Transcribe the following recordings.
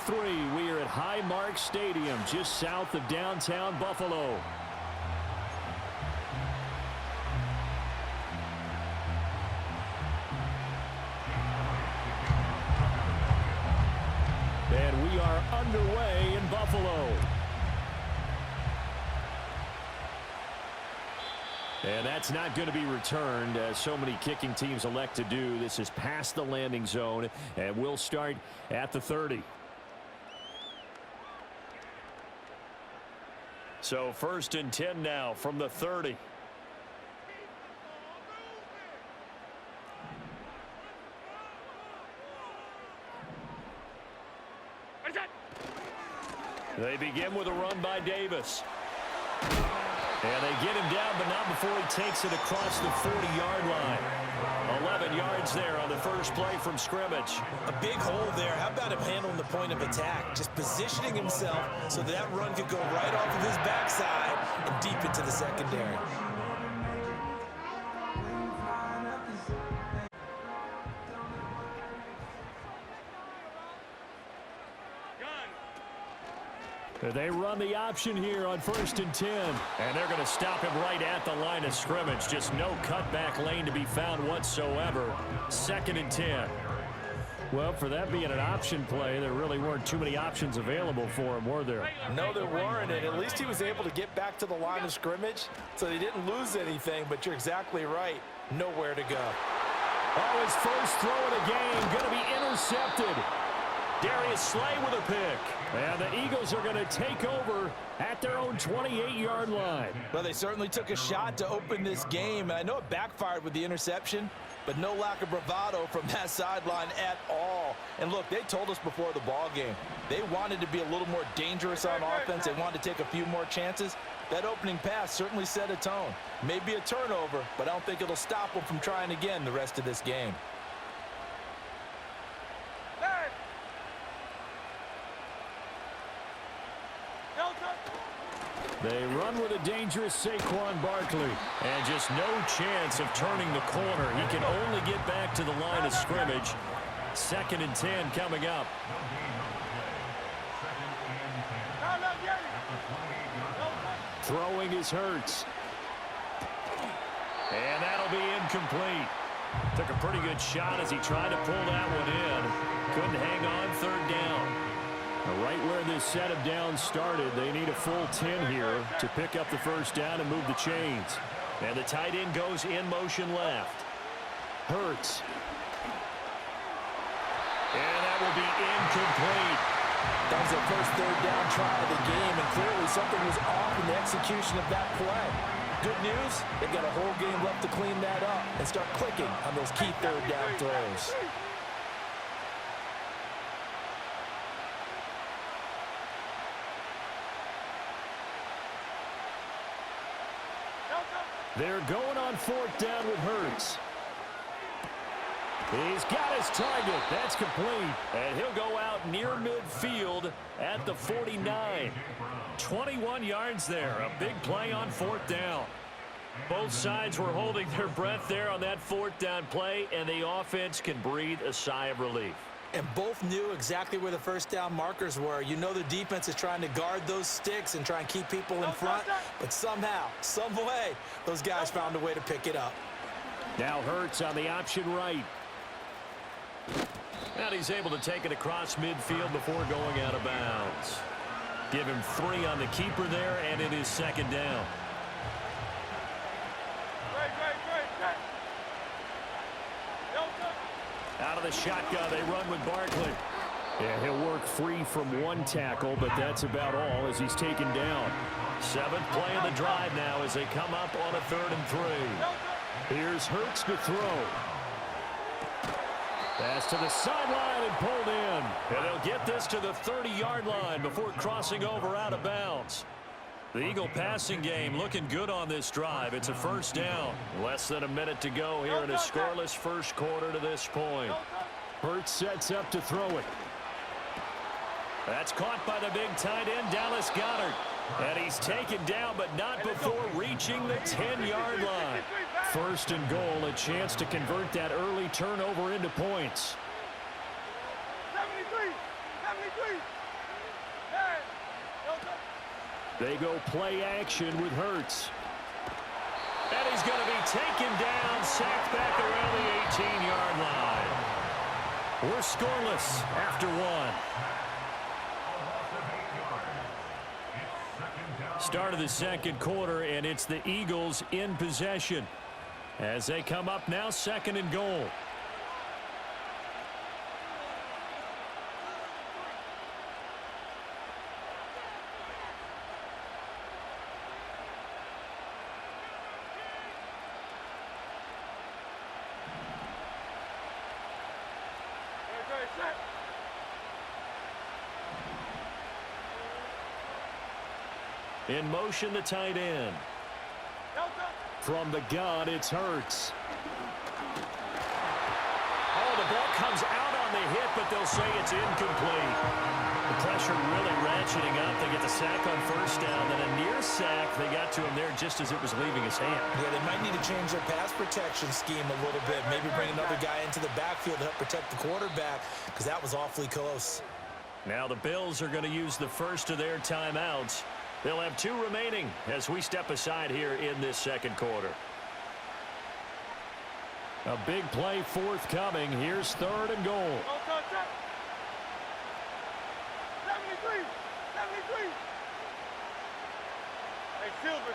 33. We are at Highmark Stadium, just south of downtown Buffalo. And we are underway in Buffalo. And that's not going to be returned, as so many kicking teams elect to do. This is past the landing zone, and we'll start at the 30. So 1st and 10 now from the 30. They begin with a run by Davis. And they get him down, but not before he takes it across the 40-yard line. 11 yards there on the first play from scrimmage. A big hole there. How about him handling the point of attack? Just positioning himself so that run could go right off of his backside and deep into the secondary. They run the option here on 1st and 10. And they're going to stop him right at the line of scrimmage. Just no cutback lane to be found whatsoever. 2nd and 10. Well, for that being an option play, there really weren't too many options available for him, were there? No, there weren't. And at least he was able to get back to the line of scrimmage, so he didn't lose anything. But you're exactly right. Nowhere to go. Oh, his first throw of the game going to be intercepted. Darius Slay with a pick. And the Eagles are going to take over at their own 28-yard line. Well, they certainly took a shot to open this game. And I know it backfired with the interception, but no lack of bravado from that sideline at all. And look, they told us before the ball game, they wanted to be a little more dangerous on offense. They wanted to take a few more chances. That opening pass certainly set a tone. Maybe a turnover, but I don't think it'll stop them from trying again the rest of this game. They run with a dangerous Saquon Barkley. And just no chance of turning the corner. He can only get back to the line of scrimmage. 2nd and 10 coming up. Throwing is Hurts. And that'll be incomplete. Took a pretty good shot as he tried to pull that one in. Couldn't hang on, 3rd down. Right where this set of downs started, they need a full 10 here to pick up the first down and move the chains. And the tight end goes in motion left. Hurts. And that will be incomplete. That was their first 3rd down try of the game, and clearly something was off in the execution of that play. Good news, they've got a whole game left to clean that up and start clicking on those key 3rd down throws. They're going on 4th down with Hurts. He's got his target. That's complete. And he'll go out near midfield at the 49. 21 yards there. A big play on 4th down. Both sides were holding their breath there on that 4th down play, and the offense can breathe a sigh of relief. And both knew exactly where the first down markers were. You know the defense is trying to guard those sticks and try and keep people in front. But somehow, some way, those guys found a way to pick it up. Now Hurts on the option right. And he's able to take it across midfield before going out of bounds. Give him 3 on the keeper there, and it is 2nd down. Out of the shotgun, they run with Barkley. And he'll work free from one tackle, but that's about all as he's taken down. 7th play of the drive now as they come up on a 3rd and 3. Here's Hurts to throw. Pass to the sideline and pulled in. And they'll get this to the 30-yard line before crossing over out of bounds. The Eagle passing game looking good on this drive. It's a 1st down. Less than a minute to go here in a scoreless first quarter to this point. Hurts sets up to throw it. That's caught by the big tight end, Dallas Goedert. And he's taken down, but not before reaching the 10-yard line. 1st and goal, a chance to convert that early turnover into points. 73. They go play action with Hurts. And he's going to be taken down, sacked back around the 18-yard line. We're scoreless after one. Start of the second quarter, and it's the Eagles in possession as they come up now, 2nd and goal. In motion, the tight end. From the gun, it's Hurts. Oh, the ball comes out on the hit, but they'll say it's incomplete. The pressure really ratcheting up. They get the sack on 1st down, then a near sack. They got to him there just as it was leaving his hand. Yeah, they might need to change their pass protection scheme a little bit. Maybe bring another guy into the backfield to help protect the quarterback, because that was awfully close. Now the Bills are going to use the first of their timeouts. They'll have 2 remaining as we step aside here in this second quarter. A big play forthcoming. Here's 3rd and goal. 73. Hey, Silver.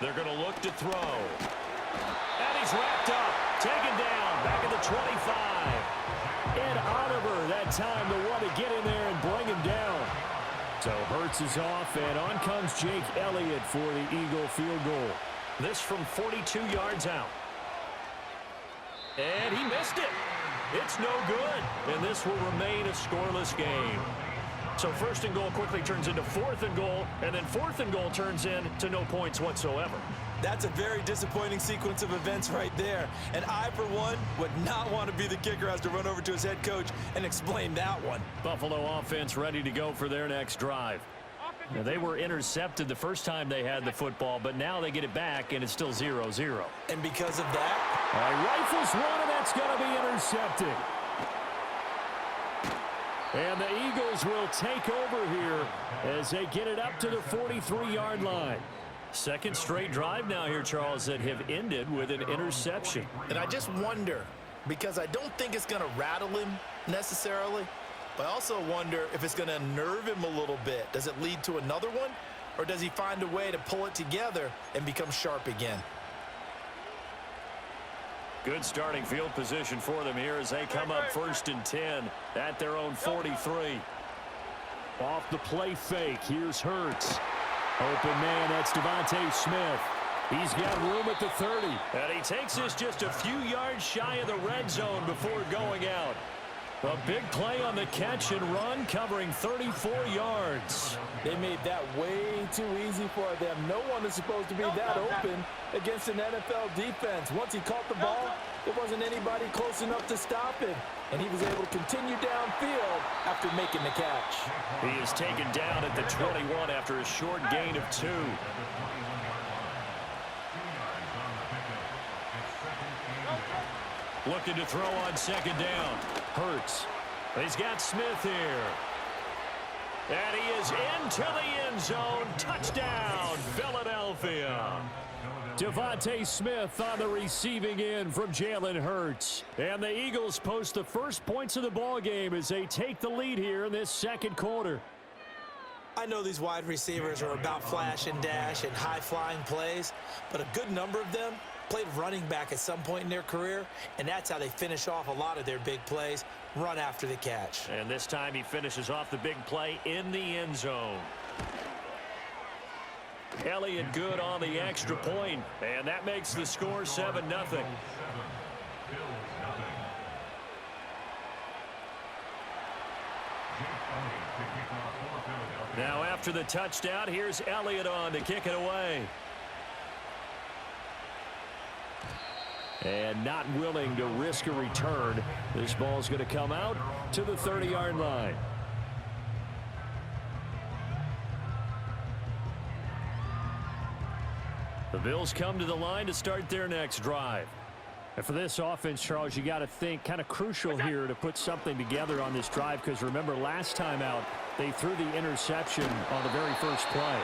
They're going to look to throw. And he's wrapped up. Taken down. Back at the 25. Ed Oliver that time the one to get in there and bring him down. So Hurts is off, and on comes Jake Elliott for the Eagle field goal. This from 42 yards out. And he missed it. It's no good. And this will remain a scoreless game. So 1st and goal quickly turns into 4th and goal, and then 4th and goal turns into no points whatsoever. That's a very disappointing sequence of events right there. And I, for one, would not want to be the kicker, has to run over to his head coach and explain that one. Buffalo offense ready to go for their next drive. Now, they were intercepted the first time they had the football, but now they get it back, and it's still 0-0. And because of that, rifles one, and that's going to be intercepted. And the Eagles will take over here as they get it up to the 43-yard line. Second straight drive now here, Charles, that have ended with an interception. and I just wonder, because I don't think it's going to rattle him necessarily, but I also wonder if it's going to unnerve him a little bit. Does it lead to another one, or does he find a way to pull it together and become sharp again? Good starting field position for them here as they come up 1st and 10 at their own 43. Off the play fake, here's Hurts. Open man, that's Devontae Smith. He's got room at the 30. And he takes this just a few yards shy of the red zone before going out. A big play on the catch and run, covering 34 yards. They made that way too easy for them. No one is supposed to be that open against an NFL defense. Once he caught the ball, there wasn't anybody close enough to stop him. And he was able to continue downfield after making the catch. He is taken down at the 21 after a short gain of 2. Looking to throw on 2nd down. Hurts. He's got Smith here. And he is into the end zone. Touchdown, Philadelphia. Devontae Smith on the receiving end from Jalen Hurts. And the Eagles post the first points of the ball game as they take the lead here in this second quarter. I know these wide receivers are about flash and dash and high-flying plays, but a good number of them played running back at some point in their career, and that's how they finish off a lot of their big plays, run after the catch. And this time he finishes off the big play in the end zone. Elliott good on the extra point, and that makes the score 7-0. Now after the touchdown, here's Elliott on to kick it away. And not willing to risk a return. This ball's going to come out to the 30-yard line. The Bills come to the line to start their next drive. And for this offense, Charles, you got to think kind of crucial here to put something together on this drive, because remember last time out they threw the interception on the very first play.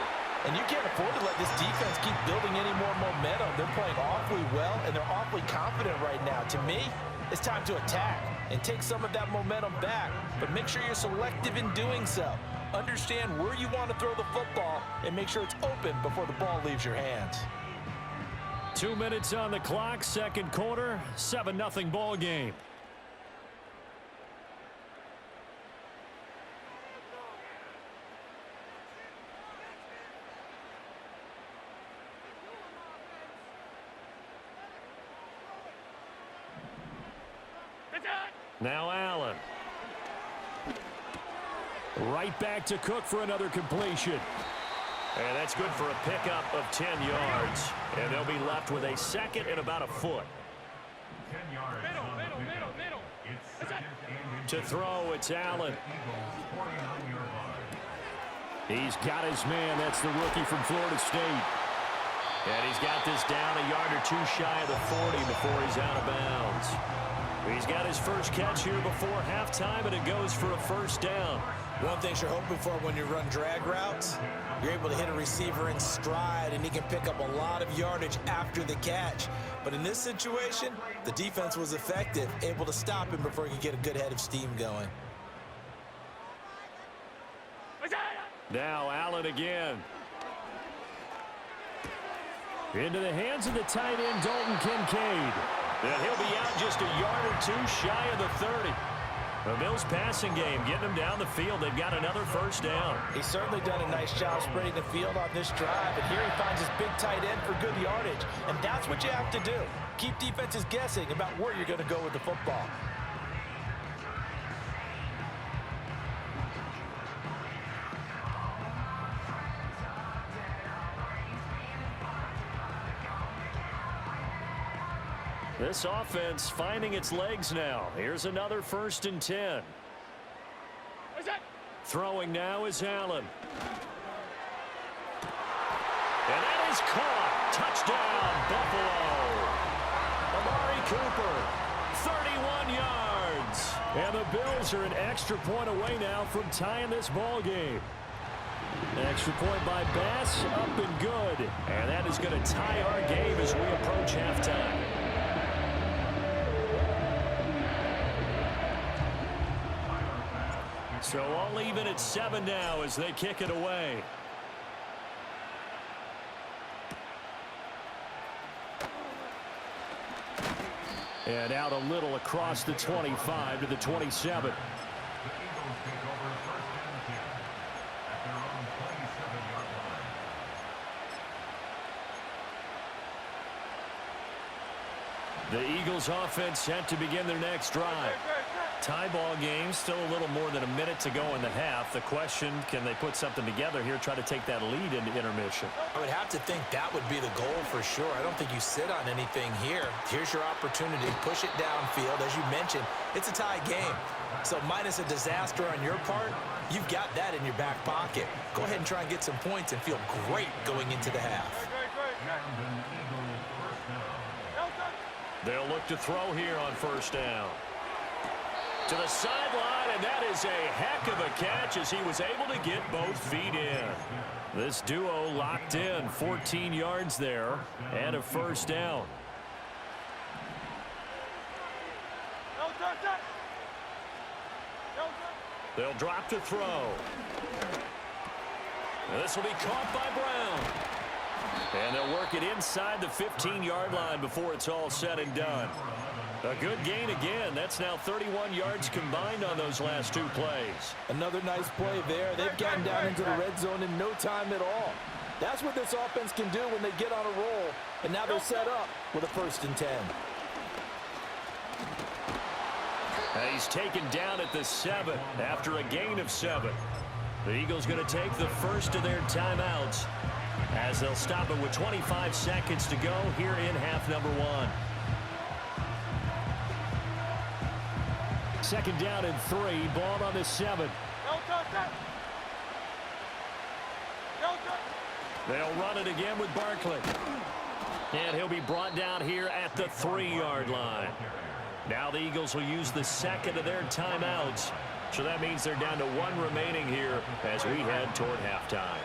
And you can't afford to let this defense keep building any more momentum. They're playing awfully well, and they're awfully confident right now. To me, it's time to attack and take some of that momentum back, but make sure you're selective in doing so. Understand where you want to throw the football and make sure it's open before the ball leaves your hands. 2 minutes on the clock, second quarter, 7-0 ball game. Now Allen. Right back to Cook for another completion. And that's good for a pickup of 10 yards. And they'll be left with a second and about a foot. 10 yards. Middle. To throw, it's Allen. He's got his man. That's the rookie from Florida State. And he's got this down a yard or two shy of the 40 before he's out of bounds. He's got his first catch here before halftime, and it goes for a first down. One thing you're hoping for when you run drag routes, you're able to hit a receiver in stride, and he can pick up a lot of yardage after the catch. But in this situation, the defense was effective, able to stop him before he could get a good head of steam going. Now Allen again. Into the hands of the tight end, Dalton Kincaid. And he'll be out just a yard or two shy of the 30. The Bills passing game getting them down the field. They've got another first down. He's certainly done a nice job spreading the field on this drive, and here he finds his big tight end for good yardage. And that's what you have to do. Keep defenses guessing about where you're going to go with the football. This offense finding its legs now. Here's another 1st and 10. Throwing now is Allen. And that is caught. Touchdown, Buffalo. Amari Cooper, 31 yards. And the Bills are an extra point away now from tying this ball game. An extra point by Bass, up and good. And that is going to tie our game as we approach halftime. So all even at 7 now as they kick it away. And out a little across the 25 to the 27. The Eagles offense set to begin their next drive. Tie ball game, still a little more than a minute to go in the half. The question, can they put something together here, try to take that lead into intermission? I would have to think that would be the goal for sure. I don't think you sit on anything here. Here's your opportunity. Push it downfield. As you mentioned, it's a tie game. So minus a disaster on your part, you've got that in your back pocket. Go ahead and try and get some points and feel great going into the half. They'll look to throw here on first down. To the sideline, and that is a heck of a catch as he was able to get both feet in. This duo locked in, 14 yards there, and a first down. They'll drop to throw. This will be caught by Brown. And they'll work it inside the 15-yard line before it's all said and done. A good gain again. That's now 31 yards combined on those last two plays. Another nice play there. They've gotten down into the red zone in no time at all. That's what this offense can do when they get on a roll. And now they're set up with a 1st and 10. He's taken down at the 7 after a gain of 7. The Eagles going to take the first of their timeouts as they'll stop it with 25 seconds to go here in half number 1. Second down and 3. Ball on the 7. They'll run it again with Barkley. And he'll be brought down here at the 3-yard line. Now the Eagles will use the second of their timeouts. So that means they're down to 1 remaining here as we head toward halftime.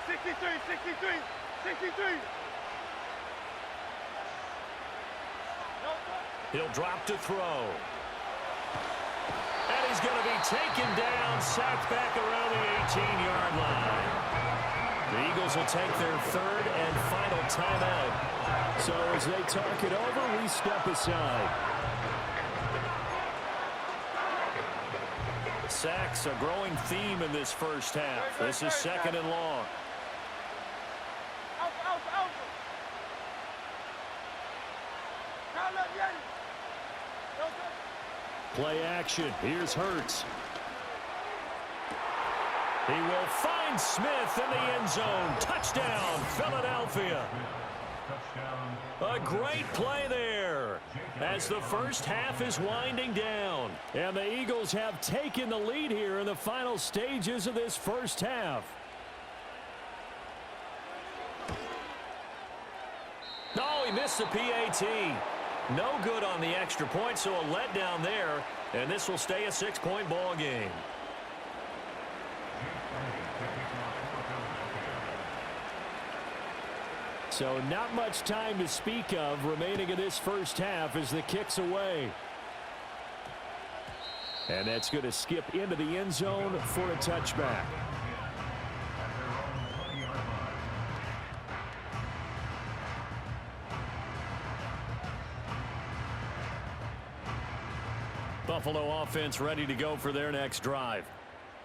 63, 63, 63. He'll drop to throw. And he's going to be taken down, sacked back around the 18-yard line. The Eagles will take their 3rd and final timeout. So as they talk it over, we step aside. Sacks a growing theme in this first half. This is 2nd and long. Play action. Here's Hurts. He will find Smith in the end zone. Touchdown, Philadelphia. A great play there as the first half is winding down. And the Eagles have taken the lead here in the final stages of this first half. Oh, he missed the PAT. No good on the extra point, so a letdown there. And this will stay a 6-point ball game. So not much time to speak of remaining in this first half as the kick's away. And that's going to skip into the end zone for a touchback. Buffalo offense ready to go for their next drive.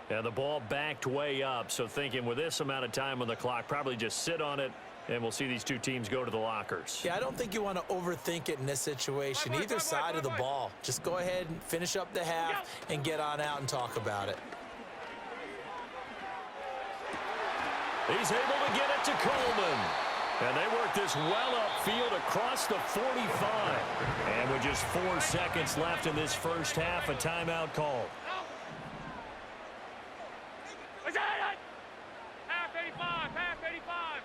And the ball backed way up, so thinking with this amount of time on the clock, probably just sit on it, and we'll see these two teams go to the lockers. Yeah, I don't think you want to overthink it in this situation. Either side of the ball. Just go ahead and finish up the half and get on out and talk about it. He's able to get it to Coleman. And they work this well upfield across the 45. And with just 4 seconds left in this first half, a timeout call. Half 85, half 85.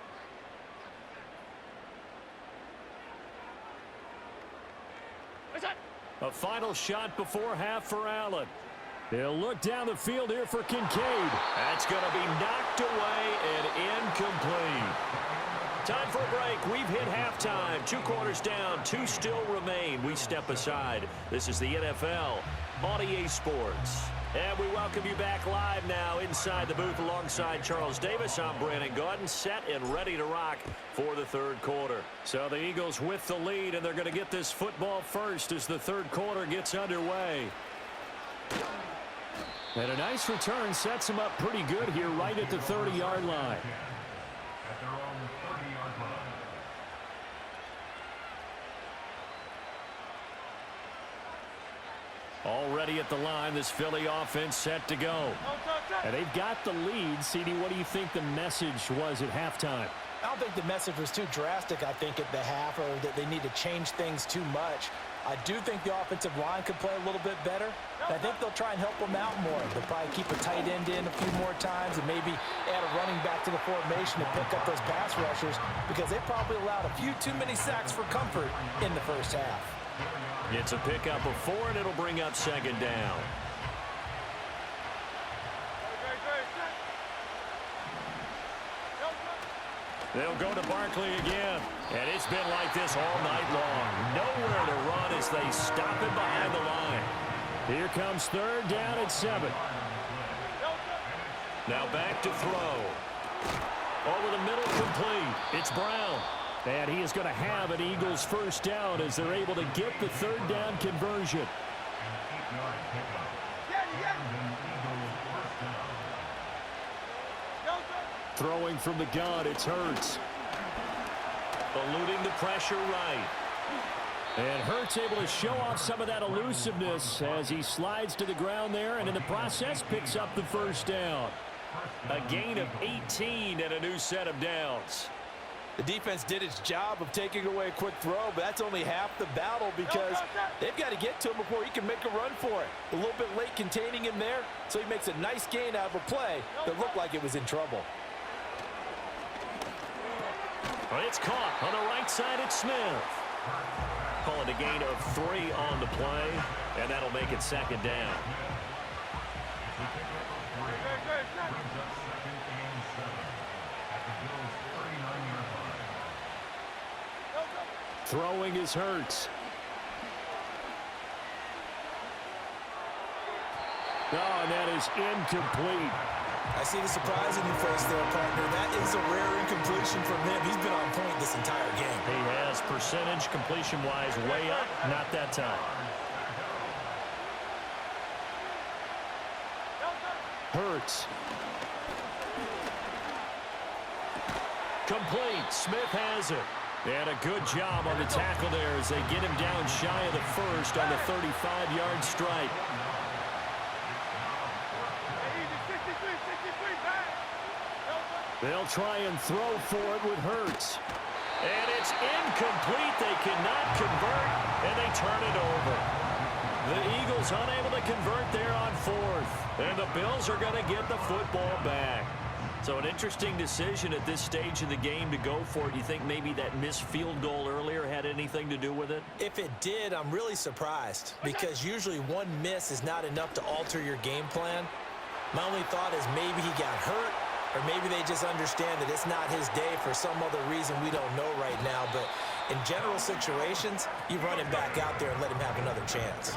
A final shot before half for Allen. He'll look down the field here for Kincaid. That's going to be knocked away and incomplete. Time for a break. We've hit halftime. 2 quarters down. 2 still remain. We step aside. This is the NFL on EA Sports. And we welcome you back live now inside the booth alongside Charles Davis. I'm Brandon Gaudin, set and ready to rock for the 3rd quarter. So the Eagles with the lead, and they're going to get this football first as the 3rd quarter gets underway. And a nice return sets them up pretty good here right at the 30-yard line. At their own 30-yard line. Already at the line, this Philly offense set to go. And they've got the lead. CD, what do you think the message was at halftime? I don't think the message was too drastic, I think, at the half, or that they need to change things too much. I do think the offensive line could play a little bit better. I think they'll try and help them out more. They'll probably keep a tight end in a few more times and maybe add a running back to the formation to pick up those pass rushers, because they probably allowed a few too many sacks for comfort in the first half. It's a pickup of 4, and it'll bring up 2nd down. They'll go to Barkley again. And it's been like this all night long. Nowhere to run as they stop him behind the line. Here comes 3rd down at 7. Now back to throw. Over the middle, complete. It's Brown. And he is going to have an Eagles first down as they're able to get the 3rd down conversion. Throwing from the gun, it's Hurts. Eluding the pressure right. And Hurts able to show off some of that elusiveness as he slides to the ground there, and in the process picks up the first down. A gain of 18 and a new set of downs. The defense did its job of taking away a quick throw, but that's only half the battle because they've got to get to him before he can make a run for it. A little bit late containing him there, so he makes a nice gain out of a play that looked like it was in trouble. Well, it's caught on the right side. It's Smith. Call it a gain of 3 on the play, and that'll make it second down. Throwing is Hurts. Oh, and that is incomplete. I see the surprise in your face there, partner. That is a rare incompletion from him. He's been on point this entire game. He has percentage completion-wise way up. Not that time. Hurts. Complete. Smith has it. And a good job on the tackle there as they get him down shy of the first on the 35-yard strike. They'll try and throw for it with Hurts. And it's incomplete. They cannot convert, and they turn it over. The Eagles unable to convert there on 4th. And the Bills are going to get the football back. So an interesting decision at this stage of the game to go for it. You think maybe that missed field goal earlier had anything to do with it? If it did, I'm really surprised because usually one miss is not enough to alter your game plan. My only thought is maybe he got hurt, or maybe they just understand that it's not his day for some other reason we don't know right now. But in general situations, you run him back out there and let him have another chance.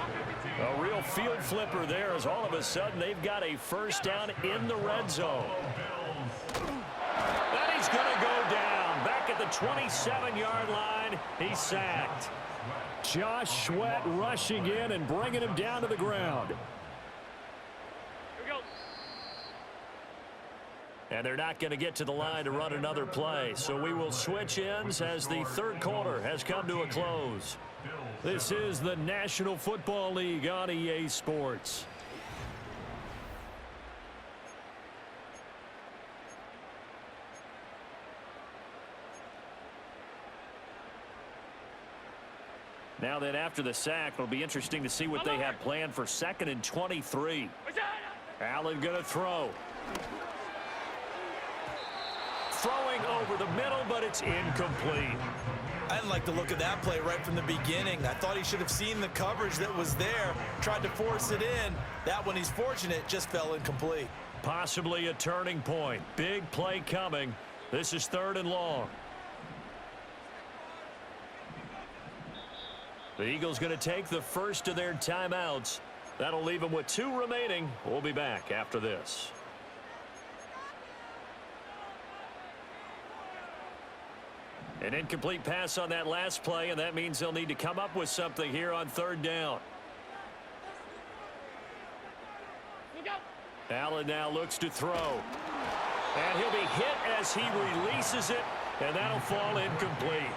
A real field flipper there as all of a sudden they've got a first down in the red zone. And he's going to go down. Back at the 27-yard line, he's sacked. Josh Sweat rushing in and bringing him down to the ground. And they're not going to get to the line to run another play. So we will switch ends as the third quarter has come to a close. This is the National Football League on EA Sports. Now then, after the sack, it'll be interesting to see what they have planned for 2nd and 23. Allen going to throw. Throwing over the middle, but it's incomplete. I didn't like the look of that play right from the beginning. I thought he should have seen the coverage that was there, tried to force it in. That one, he's fortunate, just fell incomplete. Possibly a turning point. Big play coming. This is 3rd and long. The Eagles going to take the first of their timeouts. That'll leave them with 2 remaining. We'll be back after this. An incomplete pass on that last play, and that means they'll need to come up with something here on 3rd down. Allen now looks to throw. And he'll be hit as he releases it, and that'll fall incomplete.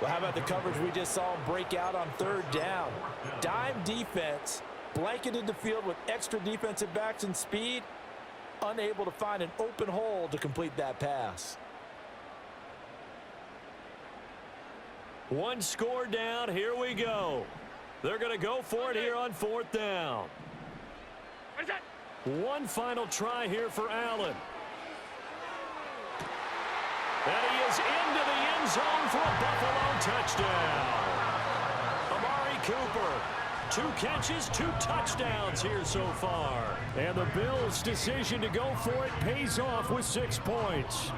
Well, how about the coverage we just saw him break out on 3rd down? Dime defense, blanketed the field with extra defensive backs and speed, unable to find an open hole to complete that pass. 1 score down. Here we go. They're going to go for it here on 4th down. One final try here for Allen. And he is into the end zone for a Buffalo touchdown. Amari Cooper, 2 catches, 2 touchdowns here so far. And the Bills' decision to go for it pays off with 6 points.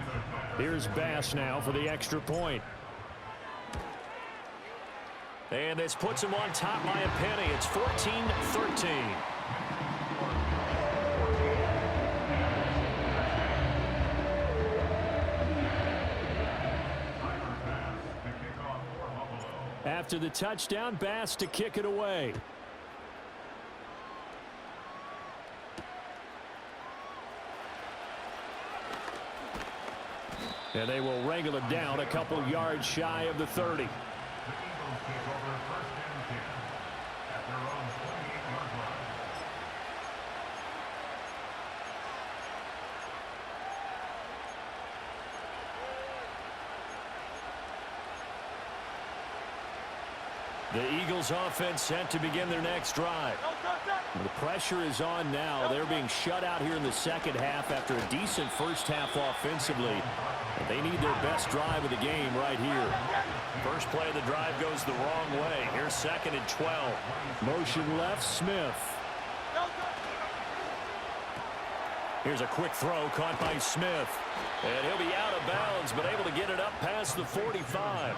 Here's Bass now for the extra point. And this puts him on top by a penny. It's 14-13. After the touchdown, Bass to kick it away. And they will wrangle it down a couple yards shy of the 30. The Eagles offense set to begin their next drive. The pressure is on now. They're being shut out here in the second half after a decent first half offensively. And they need their best drive of the game right here. First play of the drive goes the wrong way. Here's 2nd and 12. Motion left, Smith. Here's a quick throw caught by Smith. And he'll be out of bounds, but able to get it up past the 45.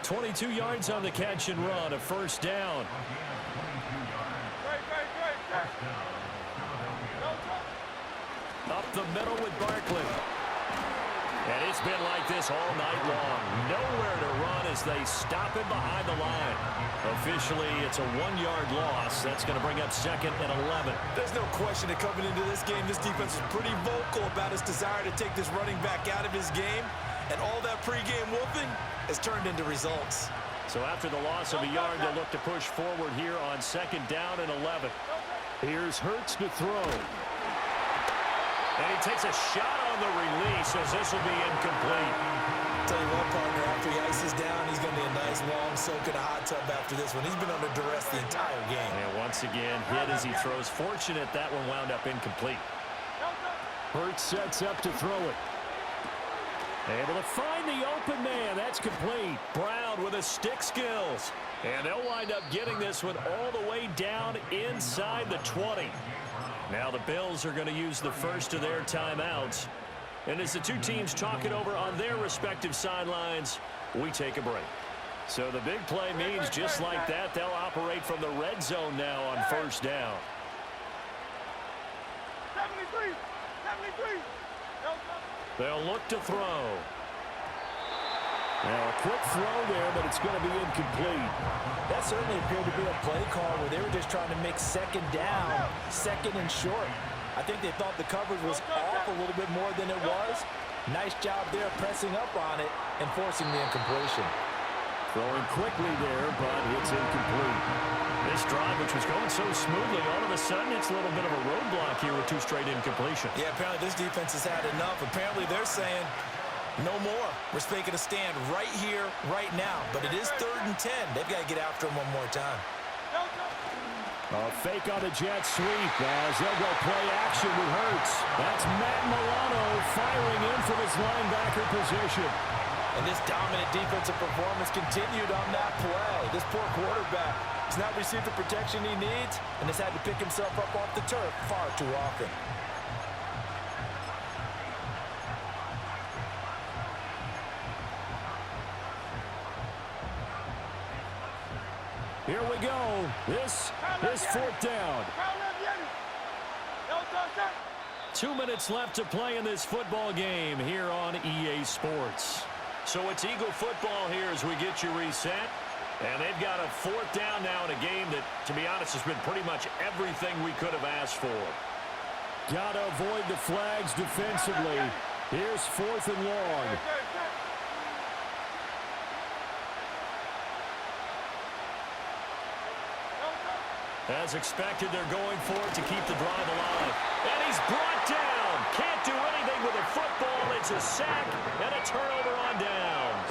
22 yards on the catch and run, a first down. Up the middle with Barkley. And it's been like this all night long. Nowhere to run as they stop him behind the line. Officially, it's a 1-yard loss. That's going to bring up 2nd and 11. There's no question that coming into this game, this defense is pretty vocal about its desire to take this running back out of his game. And all that pregame whooping has turned into results. So after the loss of a yard, they'll look to push forward here on 2nd down and 11. Here's Hurts to throw. And he takes a shot on the release as this will be incomplete. Tell you what, partner, after he ices down, he's going to be a nice long soak in a hot tub after this one. He's been under duress the entire game. And once again, hit as he throws. Fortunate that one wound up incomplete. Hurts sets up to throw it. Able to find the open man. That's complete. Brown with his stick skills. And they'll wind up getting this one all the way down inside the 20. Now the Bills are going to use the first of their timeouts. And as the two teams talk it over on their respective sidelines, we take a break. So the big play means just like that, they'll operate from the red zone now on first down. 73, 73. They'll look to throw. Now a quick throw there, but it's going to be incomplete. That certainly appeared to be a play call where they were just trying to make 2nd down, 2nd and short. I think they thought the coverage was off a little bit more than it was. Nice job there pressing up on it and forcing the incompletion. Throwing quickly there, but it's incomplete. This drive, which was going so smoothly, all of a sudden it's a little bit of a roadblock here with 2 straight incompletions. Yeah, apparently this defense has had enough. Apparently they're saying no more. We're making a stand right here, right now. But it is 3rd and 10. They've got to get after him one more time. A fake on the jet sweep as they'll go play action with Hurts. That's Matt Milano firing in from his linebacker position. And this dominant defensive performance continued on that play. This poor quarterback has not received the protection he needs and has had to pick himself up off the turf far too often. Here we go. This is 4th down. 2 minutes left to play in this football game here on EA Sports. So it's Eagle football here as we get you reset. And they've got a 4th down now in a game that, to be honest, has been pretty much everything we could have asked for. Got to avoid the flags defensively. Here's 4th and long. As expected, they're going for it to keep the drive alive. And he's brought down. Can't do anything with a football. It's a sack and a turnover on downs.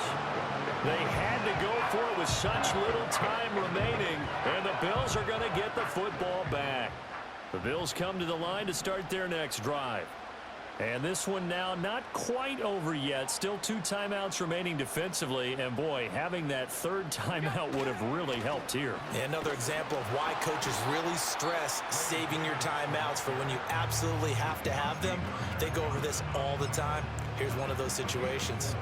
They had to go for it with such little time remaining, and the Bills are going to get the football back. The Bills come to the line to start their next drive. And this one now not quite over yet. Still 2 timeouts remaining defensively. And, boy, having that 3rd timeout would have really helped here. Another example of why coaches really stress saving your timeouts for when you absolutely have to have them. They go over this all the time. Here's one of those situations.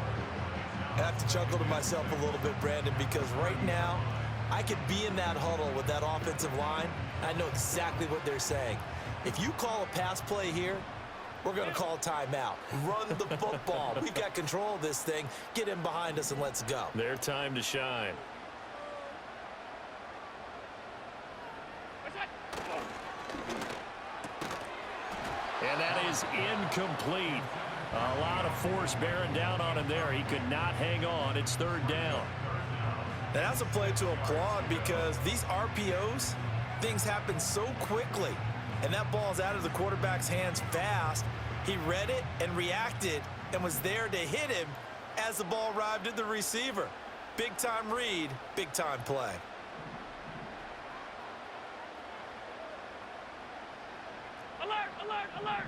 I have to chuckle to myself a little bit, Brandon, because right now I could be in that huddle with that offensive line. I know exactly what they're saying. If you call a pass play here, we're going to call a timeout. Run the football. We've got control of this thing. Get in behind us and let's go. Their time to shine. And that is incomplete. A lot of force bearing down on him there. He could not hang on. It's 3rd down. And that's a play to applaud because these RPOs, things happen so quickly. And that ball's out of the quarterback's hands fast. He read it and reacted and was there to hit him as the ball arrived at the receiver. Big-time read, big-time play. Alert, alert.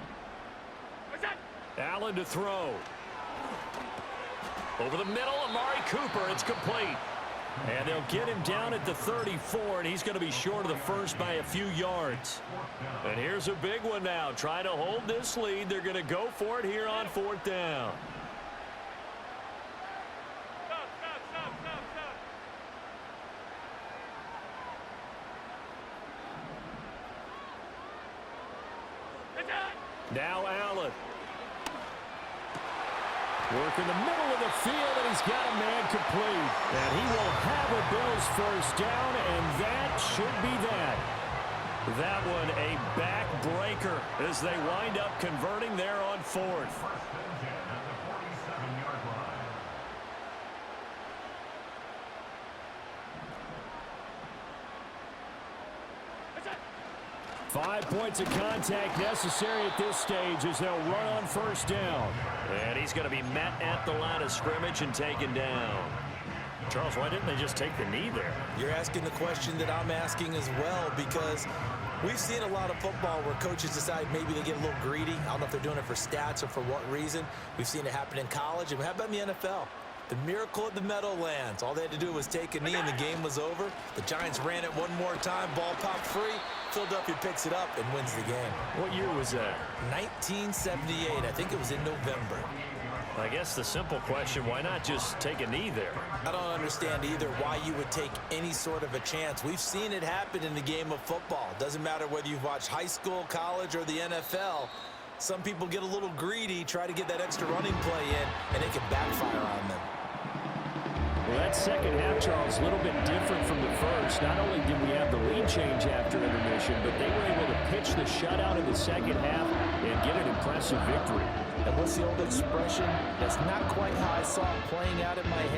What's that? Allen to throw. Over the middle, Amari Cooper. It's complete. And they'll get him down at the 34, and he's going to be short of the first by a few yards. And here's a big one now. Trying to hold this lead. They're going to go for it here on 4th down. Stop. It's out. Now Allen. Work in the middle of the field, and he's got a man complete. And he will have a Bills first down, and that should be that. That one a backbreaker as they wind up converting there on 4th. First and 10 at the 47-yard line. 5 points of contact necessary at this stage as they'll run on 1st down. And he's going to be met at the line of scrimmage and taken down. Charles, why didn't they just take the knee there? You're asking the question that I'm asking as well, because we've seen a lot of football where coaches decide maybe they get a little greedy. I don't know if they're doing it for stats or for what reason. We've seen it happen in college, and how about in the NFL? The miracle at the Meadowlands. All they had to do was take a knee and the game was over. The Giants ran it one more time. Ball popped free. Philadelphia picks it up and wins the game. What year was that? 1978. I think it was in November. I guess the simple question, why not just take a knee there? I don't understand either why you would take any sort of a chance. We've seen it happen in the game of football. Doesn't matter whether you've watched high school, college, or the NFL. Some people get a little greedy, try to get that extra running play in, and it can backfire on them. Well, that second half, Charles, a little bit different from the first. Not only did we have the lead change after intermission, but they were able to pitch the shutout in the second half and get an impressive victory. And what's the old expression? That's not quite how I saw it playing out in my